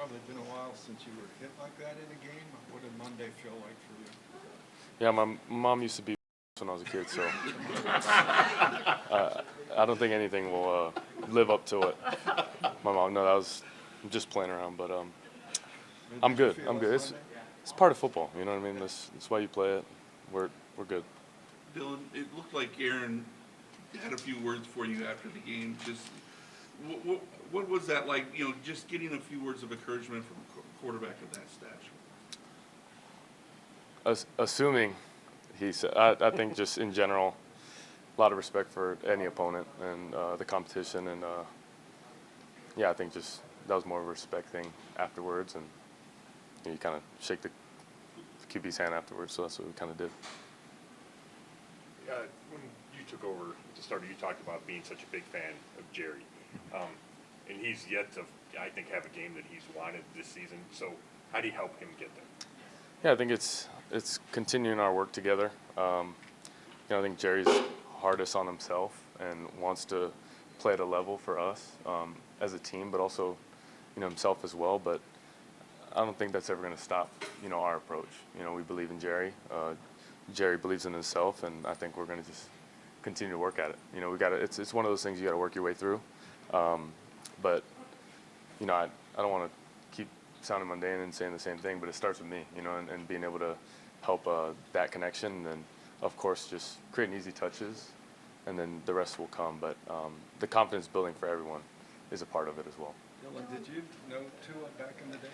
probably been a while since you were hit like that in a game. What did Monday feel like for you? Yeah, my mom used to be when I was a kid, so I don't think anything will live up to it. My mom, no, that was just playing around, but I'm good. I'm good. It's part of football, you know what I mean? That's why you play it. We're good. Dillon, it looked like Aaron had a few words for you after the game. Just what was that like? You know, just getting a few words of encouragement from a quarterback of that stature. Assuming he said, I think just in general, a lot of respect for any opponent and the competition, and yeah, I think just that was more of a respect thing afterwards, and you kind of shake the QB's hand afterwards, so that's what we kind of did. When you took over at the starter, you talked about being such a big fan of Jerry, and he's yet to, I think, have a game that he's wanted this season. So how do you help him get there? Yeah, I think it's continuing our work together. I think Jerry's hardest on himself and wants to play at a level for us as a team, but also himself as well. But I don't think that's ever going to stop our approach. We believe in Jerry. Jerry believes in himself, and I think we're going to just continue to work at it. We got it's one of those things you got to work your way through. But I don't want to keep sounding mundane and saying the same thing, but it starts with me, and being able to help that connection, and then of course just creating easy touches, and then the rest will come. But the confidence building for everyone is a part of it as well. Dillon, did you know Tua back in the day?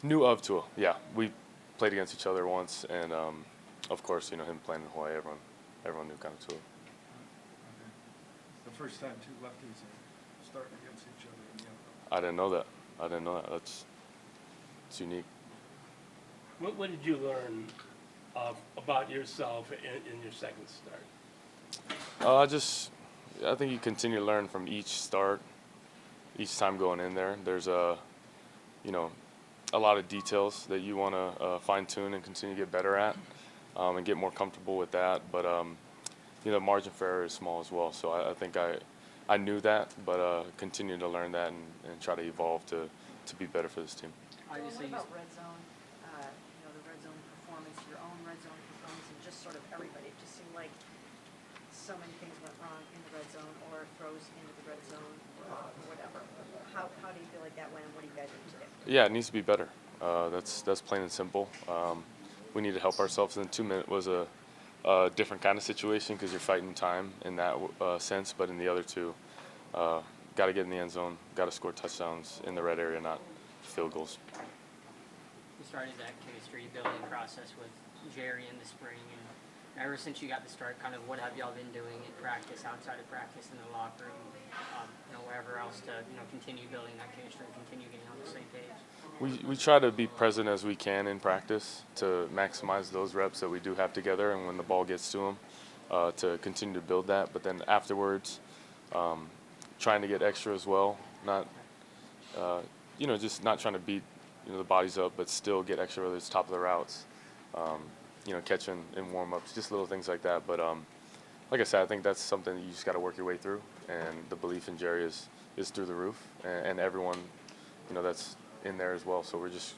Knew of Tua, yeah. We played against each other once, and of course, him playing in Hawaii, everyone knew kind of Tua. Okay. The first time two lefties are starting against each other in the NFL. I didn't know that. It's unique. What did you learn about yourself in your second start? I think you continue to learn from each start, each time going in there. There's a lot of details that you want to fine tune and continue to get better at, and get more comfortable with that. But margin for error is small as well. So I think I knew that, but continue to learn that and try to evolve to be better for this team. Obviously, what about red zone? The red zone performance, your own red zone performance, and just sort of everybody. It just seemed like so many things went wrong in the red zone, or throws into the red zone, or whatever. How do you feel like that went, and what do you guys do today? Yeah, it needs to be better. That's plain and simple. We need to help ourselves. And 2 minute was a different kind of situation because you're fighting time in that sense. But in the other two, got to get in the end zone, got to score touchdowns in the red area, not field goals. You started that chemistry building process with Jerry in the spring, and ever since you got the start, kind of what have y'all been doing in practice, outside of practice, in the locker room, wherever else to continue building that chemistry and continue getting on the same page? We try to be present as we can in practice to maximize those reps that we do have together, and when the ball gets to them, to continue to build that. But then afterwards, trying to get extra as well, not just not trying to beat the bodies up, but still get extra, whether it's top of the routes, catching in warm-ups, just little things like that. But like I said, I think that's something that you just got to work your way through, and the belief in Jerry is through the roof, and everyone that's in there as well. So we're just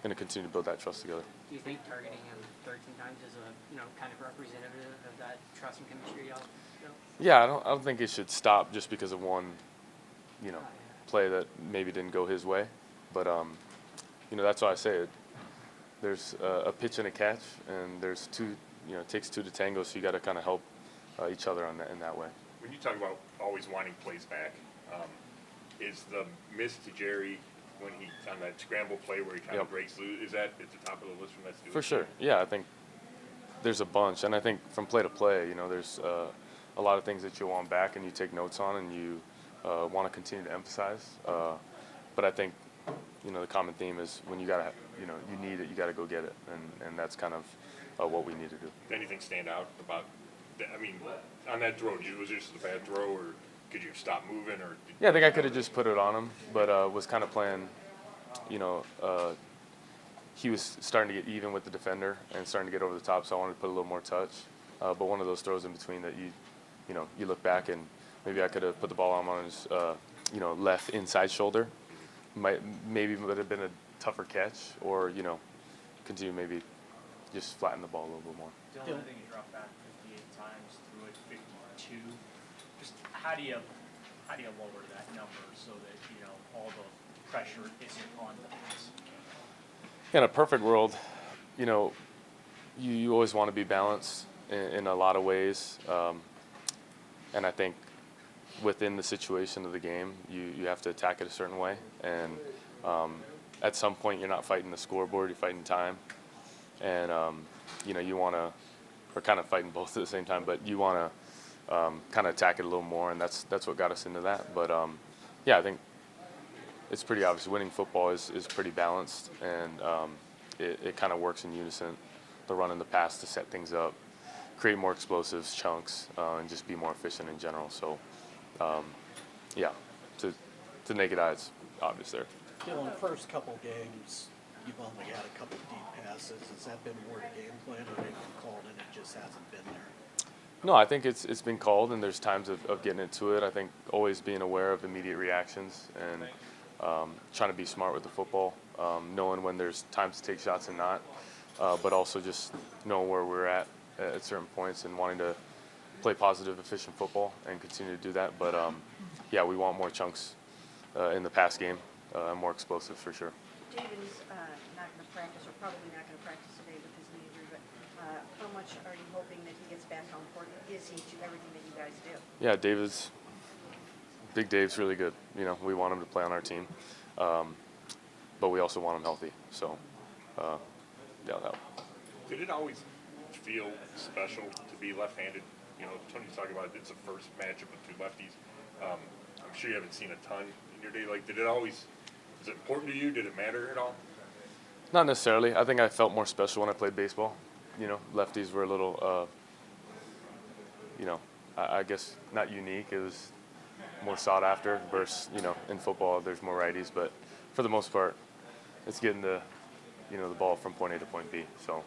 going to continue to build that trust together. Do you think targeting him 13 times is a kind of representative of that trust and chemistry y'all built? Yeah, I don't think it should stop just because of one play that maybe didn't go his way. But that's why I say it. There's a pitch and a catch, and there's two. It takes two to tango, so you got to kind of help each other in that way. When you talk about always wanting plays back, is the miss to Jerry when he on that scramble play where he kind of breaks loose, is that at the top of the list from that student? For sure. Yeah, I think there's a bunch, and I think from play to play, there's a lot of things that you want back and you take notes on and you want to continue to emphasize. But I think the common theme is when you gotta you need it, you gotta go get it, and that's kind of what we need to do. Did anything stand out about that? I mean, on that throw, was it just a bad throw, or could you stop moving, or? Yeah, I think I could have just put it on him, but was kind of playing. He was starting to get even with the defender and starting to get over the top, so I wanted to put a little more touch. But one of those throws in between that you look back and maybe I could have put the ball on his left inside shoulder, maybe would have been a tougher catch, or continue maybe just flatten the ball a little bit more. Dillon, I think you dropped back 58 times, threw it 52. Just how do you lower that number so that all the pressure isn't on the pass? In a perfect world, you always want to be balanced in a lot of ways, and I think within the situation of the game, you have to attack it a certain way, and at some point you're not fighting the scoreboard, you're fighting time, and you want to, or kind of fighting both at the same time, but you want to kind of attack it a little more, and that's what got us into that. But yeah, I think it's pretty obvious. Winning football is pretty balanced, and it kind of works in unison. The run and the pass to set things up, create more explosives, chunks, and just be more efficient in general. So, yeah, to naked eye, it's obvious there. In the first couple games, you've only had a couple deep passes. Has that been more the game plan, or they've been called and it just hasn't been there? No, I think it's been called, and there's times of getting into it. I think always being aware of immediate reactions and trying to be smart with the football, knowing when there's times to take shots and not, but also just knowing where we're at certain points and wanting to play positive, efficient football and continue to do that. But yeah, we want more chunks in the pass game, more explosive for sure. David is not going to practice, or probably not going to practice today with his knee injury, but how much are you hoping that he gets back? How important is he to everything that you guys do? Yeah, Big Dave's really good. We want him to play on our team, but we also want him healthy. So, yeah, that'll help. Did it always feel special to be left-handed? Tony's talking about it's the first matchup with two lefties. I'm sure you haven't seen a ton in your day. Like, is it important to you? Did it matter at all? Not necessarily. I think I felt more special when I played baseball. Lefties were a little, I guess not unique. It was more sought after versus, in football there's more righties. But for the most part, it's getting the ball from point A to point B. So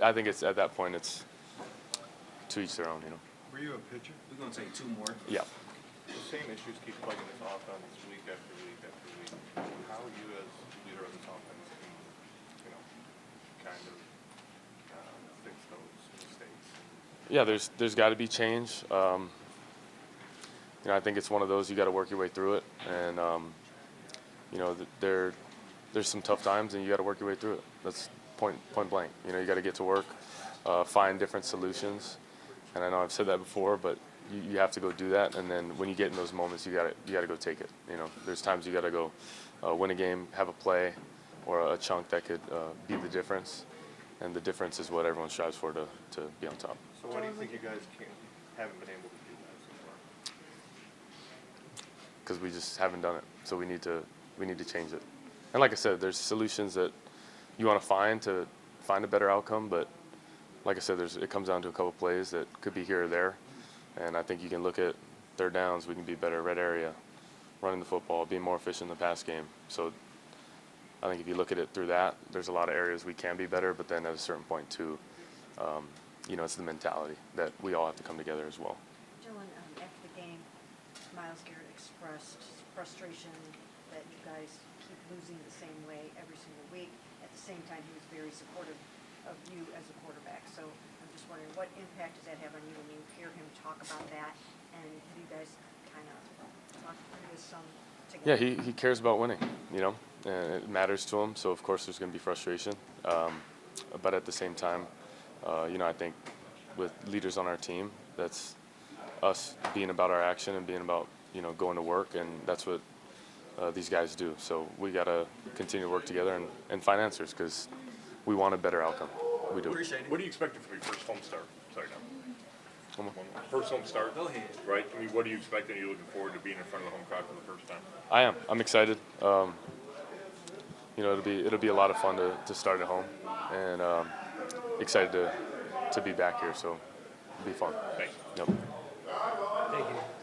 I think it's at that point it's to each their own. Were you a pitcher? We're going to take two more. Yeah. The same issues keep plugging this offense week after week after week. How are you as leader of this offense can, kind of fix those mistakes? Yeah, there's got to be change. I think it's one of those you got to work your way through it, and there's some tough times, and you got to work your way through it. That's point blank. You got to get to work, find different solutions, and I know I've said that before, but you have to go do that. And then when you get in those moments, you got to go take it. There's times you got to go win a game, have a play, or a chunk that could be the difference, and the difference is what everyone strives for to be on top. So why do you think you guys haven't been able to do that so far? Because we just haven't done it. So we need to change it. And like I said, there's solutions that you want to find a better outcome. But like I said, it comes down to a couple plays that could be here or there. And I think you can look at third downs. We can be better red area, running the football, being more efficient in the pass game. So I think if you look at it through that, there's a lot of areas we can be better. But then at a certain point too, it's the mentality that we all have to come together as well. Dillon, after the game, Myles Garrett expressed frustration that you guys keep losing the same way every single week. At the same time, he was very supportive of you as a quarterback. So I'm just wondering, what impact does that have on you when you hear him talk about that? And have you guys kind of talked through this some together? Yeah, he cares about winning, and it matters to him. So of course there's going to be frustration, but at the same time, I think with leaders on our team, that's us being about our action and being about going to work, and that's what these guys do. So we got to continue to work together and find answers because we want a better outcome. We do. What do you expect from your first home start? Sorry, no. Come on. First home start. Go ahead. Right? I mean, what do you expect? Are you looking forward to being in front of the home crowd for the first time? I am. I'm excited. It'll be a lot of fun to start at home, and excited to be back here. So it'll be fun. Thanks. Yep. Thank you.